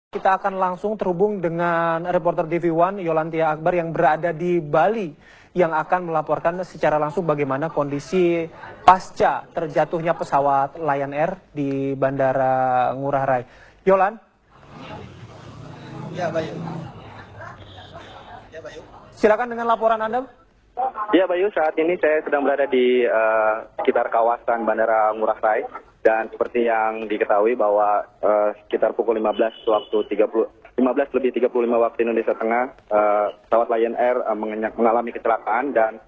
Kita akan langsung terhubung dengan reporter TV1 Yolantia Akbar yang berada di Bali yang akan melaporkan secara langsung bagaimana kondisi pasca terjatuhnya pesawat Lion Air di Bandara Ngurah Rai. Yolan? Ya, Bayu. Ya, Bayu. Silakan dengan laporan Anda. Ya, Bayu, saat ini saya sedang berada di sekitar kawasan Bandara Ngurah Rai. Dan seperti yang diketahui bahwa sekitar pukul 15 lebih 35 waktu Indonesia Tengah, pesawat Lion Air mengalami kecelakaan dan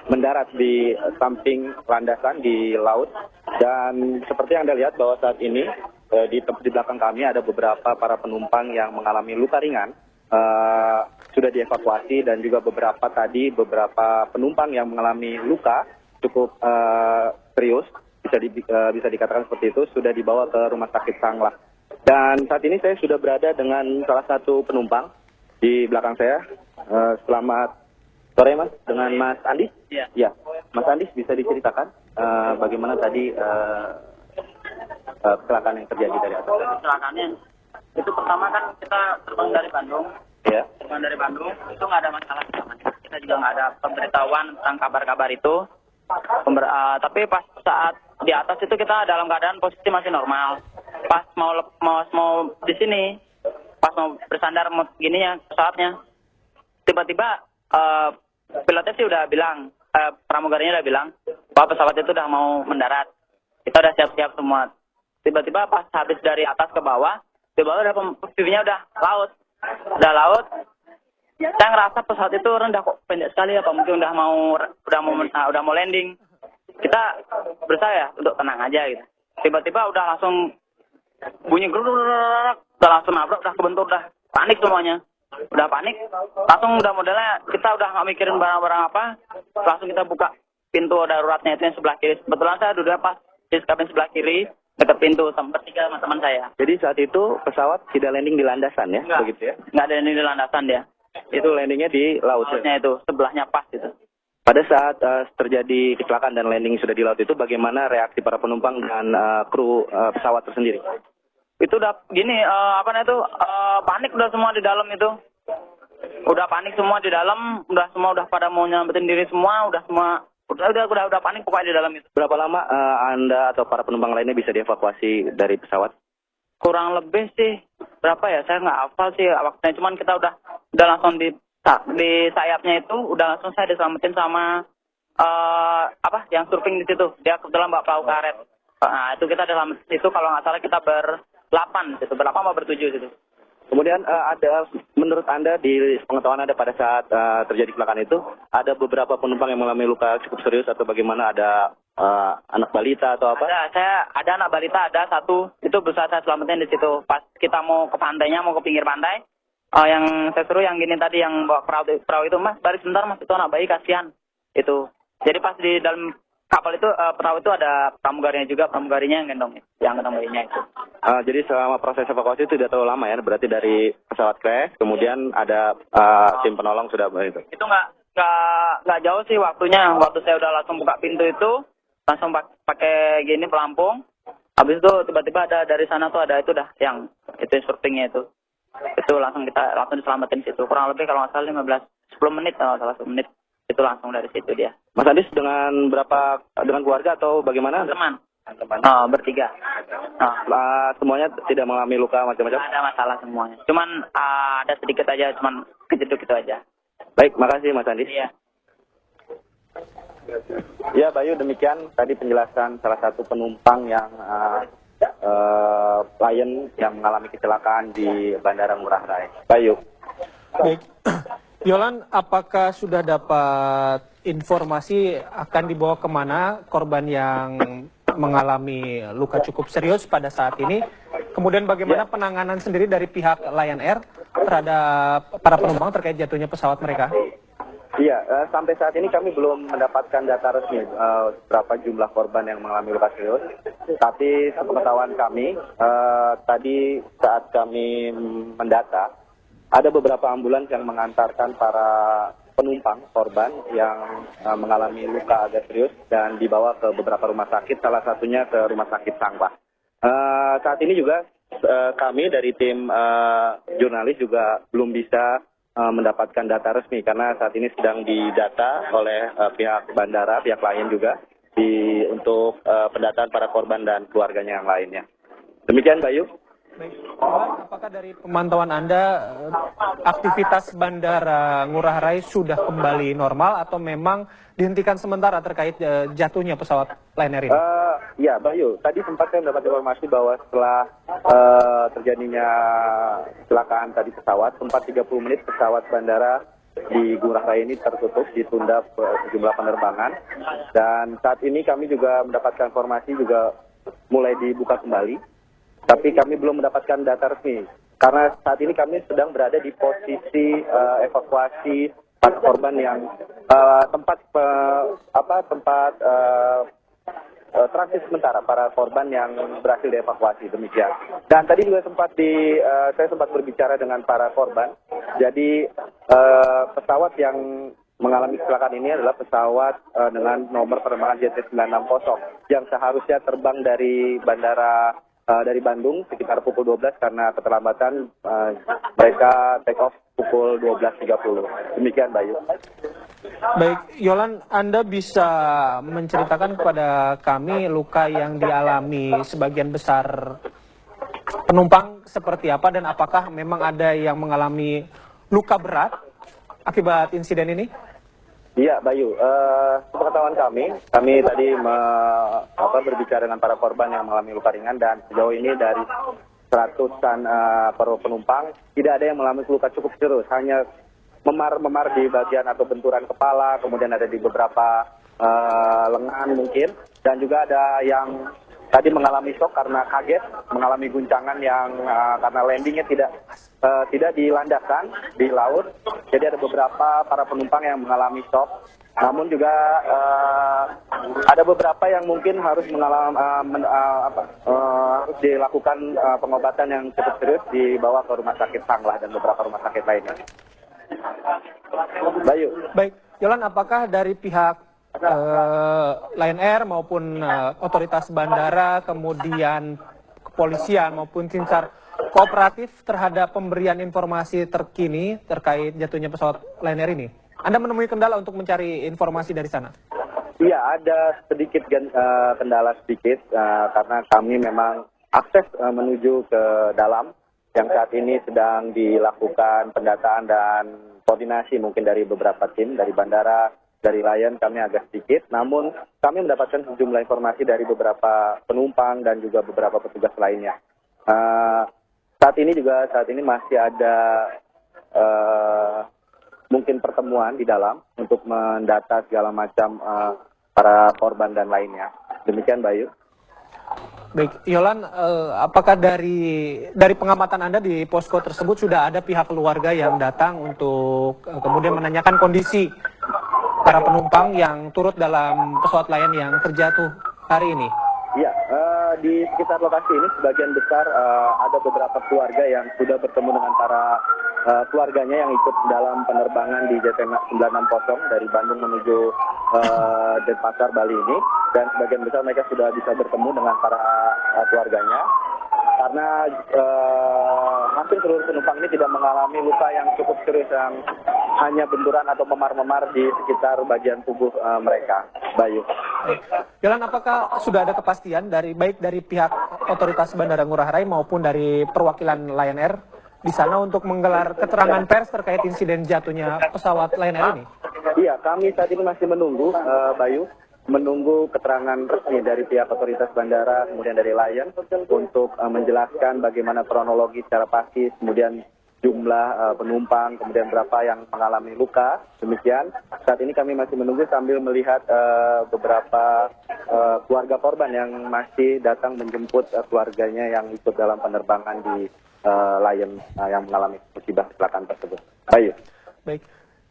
mendarat di samping landasan di laut. Dan seperti yang Anda lihat bahwa saat ini di belakang kami ada beberapa para penumpang yang mengalami luka ringan. Sudah dievakuasi dan juga beberapa penumpang yang mengalami luka cukup serius. Bisa dikatakan seperti itu, sudah dibawa ke Rumah Sakit Sanglah. Dan saat ini saya sudah berada dengan salah satu penumpang di belakang saya. Selamat sore, Mas, dengan Mas Andis. Ya, Mas Andis, bisa diceritakan bagaimana tadi kecelakaan yang terjadi dari atas? Kecelakaannya itu pertama kan kita terbang dari Bandung. Ya. Terbang dari Bandung itu nggak ada masalah. Kita juga nggak ada pemberitahuan tentang kabar-kabar itu. Tapi pas saat di atas itu kita dalam keadaan posisi masih normal. Pas mau di sini, pas mau bersandar gini ya pesawatnya, tiba-tiba pilotnya sih udah bilang, pramugarinya udah bilang bahwa pesawat itu udah mau mendarat. Kita udah siap-siap semua. Tiba-tiba pas habis dari atas ke bawah, di bawah udah view-nya udah laut. Saya ngerasa pesawat itu rendah kok, pendek sekali apa mungkin udah mau landing. Kita berusaha ya untuk tenang aja gitu. Tiba-tiba udah langsung bunyi udah langsung nabrak, udah kebentur, udah panik semuanya. Udah panik, langsung udah modelnya kita udah nggak mikirin barang-barang apa, langsung kita buka pintu daruratnya itu yang sebelah kiri. Kebetulan saya duduk pas di kabin sebelah kiri dekat pintu bertiga sama teman saya. Jadi saat itu pesawat tidak landing di landasan ya? Enggak, begitu ya? Nggak ada landing di landasan dia. Itu landingnya di laut. Lautnya itu sebelahnya pas itu. Pada saat terjadi kecelakaan dan landing sudah di laut itu, bagaimana reaksi para penumpang dan kru pesawat tersendiri? Itu udah gini, panik udah semua di dalam itu. Udah panik semua di dalam, udah pada mau nyelamatin diri semua, udah panik pokoknya di dalam itu. Berapa lama Anda atau para penumpang lainnya bisa dievakuasi dari pesawat? Kurang lebih sih, berapa ya, saya nggak hafal sih waktunya, cuman kita udah langsung di sayapnya itu udah langsung saya diselamatin sama yang surfing di situ. Dia kebetulan bawa perahu karet. Nah, itu kita diselamatin itu kalau nggak salah kita berlapan apa bertujuh gitu. Kemudian ada, menurut Anda di pengetahuan Anda pada saat terjadi kecelakaan itu, ada beberapa penumpang yang mengalami luka cukup serius atau bagaimana? Ada anak balita atau apa? Ada anak balita, ada satu, itu berusaha saya selamatin di situ. Pas kita mau ke pantainya, mau ke pinggir pantai, yang saya suruh yang gini tadi, yang bawa perahu itu, Mas, balik sebentar Mas, itu anak bayi kasihan. Itu. Jadi pas di dalam kapal itu, perahu itu ada pramugarinya yang gendong bayinya itu. Jadi selama proses evakuasi itu tidak terlalu lama ya, berarti dari pesawat crash, kemudian ada tim penolong sudah begitu. Itu nggak jauh sih waktunya. Waktu saya udah langsung buka pintu itu, langsung pakai gini pelampung. Habis itu tiba-tiba ada dari sana tuh ada itu dah yang itu surfingnya itu. Itu langsung diselamatin situ. Kurang lebih kalau nggak salah 10 menit kalau salah 10 menit. Itu langsung dari situ dia. Mas Adis dengan keluarga atau bagaimana? Teman. Bertiga. Semuanya tidak mengalami luka macam-macam? Ada masalah semuanya. Cuman ada sedikit aja, cuman kejeduk itu aja. Baik, makasih Mas Andis. Iya. Ya, Bayu, demikian tadi penjelasan salah satu penumpang yang Lion yang mengalami kecelakaan di Bandara Ngurah Rai. Bayu. Baik. Yolan, apakah sudah dapat informasi akan dibawa kemana korban yang mengalami luka cukup serius pada saat ini? Kemudian bagaimana penanganan sendiri dari pihak Lion Air terhadap para penumpang terkait jatuhnya pesawat mereka? Iya, sampai saat ini kami belum mendapatkan data resmi berapa jumlah korban yang mengalami luka serius. Tapi sepengetahuan kami, tadi saat kami mendata, ada beberapa ambulans yang mengantarkan para penumpang korban yang mengalami luka agak serius dan dibawa ke beberapa rumah sakit, salah satunya ke Rumah Sakit Sanglah. Saat ini juga kami dari tim jurnalis juga belum bisa mendapatkan data resmi karena saat ini sedang didata oleh pihak bandara, pihak lain juga untuk pendataan para korban dan keluarganya yang lainnya. Demikian, Bayu. Baik, Yolan, apakah dari pemantauan Anda aktivitas Bandara Ngurah Rai sudah kembali normal atau memang dihentikan sementara terkait jatuhnya pesawat Lion Air ini? Ya, Bayu, tadi sempat saya mendapat informasi bahwa setelah terjadinya kecelakaan tadi pesawat, sempat 30 menit pesawat bandara di Ngurah Rai ini tertutup, ditunda sejumlah penerbangan. Dan saat ini kami juga mendapatkan informasi juga mulai dibuka kembali. Tapi kami belum mendapatkan data resmi karena saat ini kami sedang berada di posisi evakuasi para korban yang tempat transit sementara para korban yang berhasil dievakuasi, demikian. Dan tadi juga saya sempat berbicara dengan para korban. Jadi pesawat yang mengalami kecelakaan ini adalah pesawat dengan nomor penerbangan JT960 yang seharusnya terbang dari dari Bandung sekitar pukul 12 karena keterlambatan mereka take off pukul 12.30. Demikian, Bayu. Baik, Yolan, Anda bisa menceritakan kepada kami luka yang dialami sebagian besar penumpang seperti apa dan apakah memang ada yang mengalami luka berat akibat insiden ini? Iya, Bayu. Sepengetahuan kami tadi berbicara dengan para korban yang mengalami luka ringan dan sejauh ini dari seratusan penumpang tidak ada yang mengalami luka cukup serius, hanya memar-memar di bagian atau benturan kepala, kemudian ada di beberapa lengan mungkin, dan juga ada yang tadi mengalami shock karena kaget, mengalami guncangan yang karena landingnya tidak dilandaskan di laut. Jadi ada beberapa para penumpang yang mengalami shock. Namun juga ada beberapa yang mungkin harus harus dilakukan pengobatan yang cukup serius, dibawa ke rumah sakit Sanglah dan beberapa rumah sakit lainnya. Bayu. Baik, Yolan, apakah dari pihak Lion Air maupun otoritas bandara, kemudian kepolisian maupun tim SAR kooperatif terhadap pemberian informasi terkini terkait jatuhnya pesawat Lion Air ini? Anda menemui kendala untuk mencari informasi dari sana? Iya, ada sedikit kendala sedikit karena kami memang akses menuju ke dalam yang saat ini sedang dilakukan pendataan dan koordinasi mungkin dari beberapa tim dari bandara. Dari Lion kami agak sedikit, namun kami mendapatkan sejumlah informasi dari beberapa penumpang dan juga beberapa petugas lainnya. Saat ini masih ada mungkin pertemuan di dalam untuk mendata segala macam para korban dan lainnya. Demikian, Bayu. Baik, Yolan, apakah dari pengamatan Anda di posko tersebut sudah ada pihak keluarga yang datang untuk kemudian menanyakan kondisi para penumpang yang turut dalam pesawat Lion yang terjatuh hari ini? Iya, di sekitar lokasi ini sebagian besar ada beberapa keluarga yang sudah bertemu dengan para keluarganya yang ikut dalam penerbangan di JT960 dari Bandung menuju Denpasar, Bali ini. Dan sebagian besar mereka sudah bisa bertemu dengan para keluarganya. Karena hampir seluruh penumpang ini tidak mengalami luka yang cukup serius, yang hanya benturan atau memar-memar di sekitar bagian tubuh mereka. Bayu. Yolan, apakah sudah ada kepastian baik dari pihak otoritas Bandara Ngurah Rai maupun dari perwakilan Lion Air di sana untuk menggelar keterangan pers terkait insiden jatuhnya pesawat Lion Air ini? Iya, kami saat ini masih menunggu, Bayu. Menunggu keterangan resmi dari pihak otoritas bandara, kemudian dari Lion untuk menjelaskan bagaimana kronologi secara pasti, kemudian jumlah penumpang, kemudian berapa yang mengalami luka. Demikian. Saat ini kami masih menunggu sambil melihat beberapa keluarga korban yang masih datang menjemput keluarganya yang ikut dalam penerbangan di Lion yang mengalami musibah kecelakaan tersebut. Baik. Baik.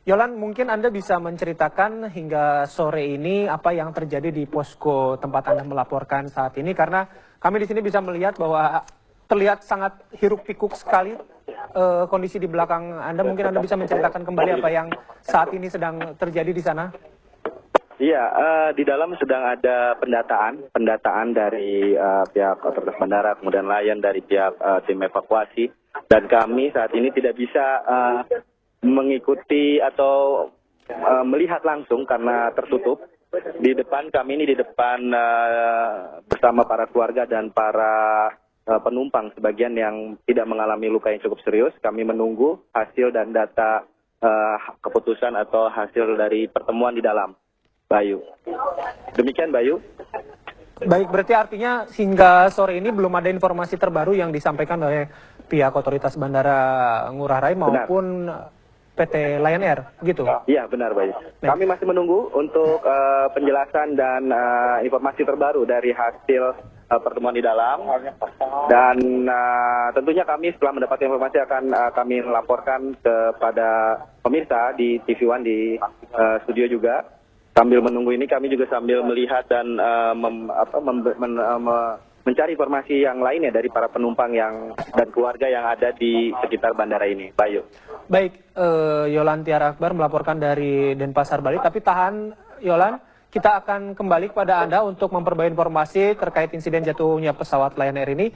Yolan, mungkin Anda bisa menceritakan hingga sore ini apa yang terjadi di posko tempat Anda melaporkan saat ini, karena kami di sini bisa melihat bahwa terlihat sangat hiruk-pikuk sekali kondisi di belakang Anda. Mungkin Anda bisa menceritakan kembali apa yang saat ini sedang terjadi di sana? Iya, di dalam sedang ada pendataan dari pihak otoritas bandara, kemudian Lion dari pihak tim evakuasi, dan kami saat ini tidak bisa mengikuti atau melihat langsung karena tertutup. Di depan kami ini di depan bersama para keluarga dan para penumpang sebagian yang tidak mengalami luka yang cukup serius. Kami menunggu hasil dan data keputusan atau hasil dari pertemuan di dalam. Bayu. Demikian Bayu. Baik, berarti artinya hingga sore ini belum ada informasi terbaru yang disampaikan oleh pihak otoritas Bandara Ngurah Rai maupun PT Lion Air, gitu? Iya, benar Bayu. Kami masih menunggu untuk penjelasan dan informasi terbaru dari hasil pertemuan di dalam. Dan tentunya kami setelah mendapat informasi akan kami laporkan kepada pemirsa di TV One di studio juga. Sambil menunggu ini kami juga sambil melihat dan mencari informasi yang lainnya dari para penumpang dan keluarga yang ada di sekitar bandara ini. Bayu. Baik, Yolan Tiara Akbar melaporkan dari Denpasar, Bali. Tapi tahan, Yolan, kita akan kembali kepada Anda untuk memperbarui informasi terkait insiden jatuhnya pesawat Lion Air ini.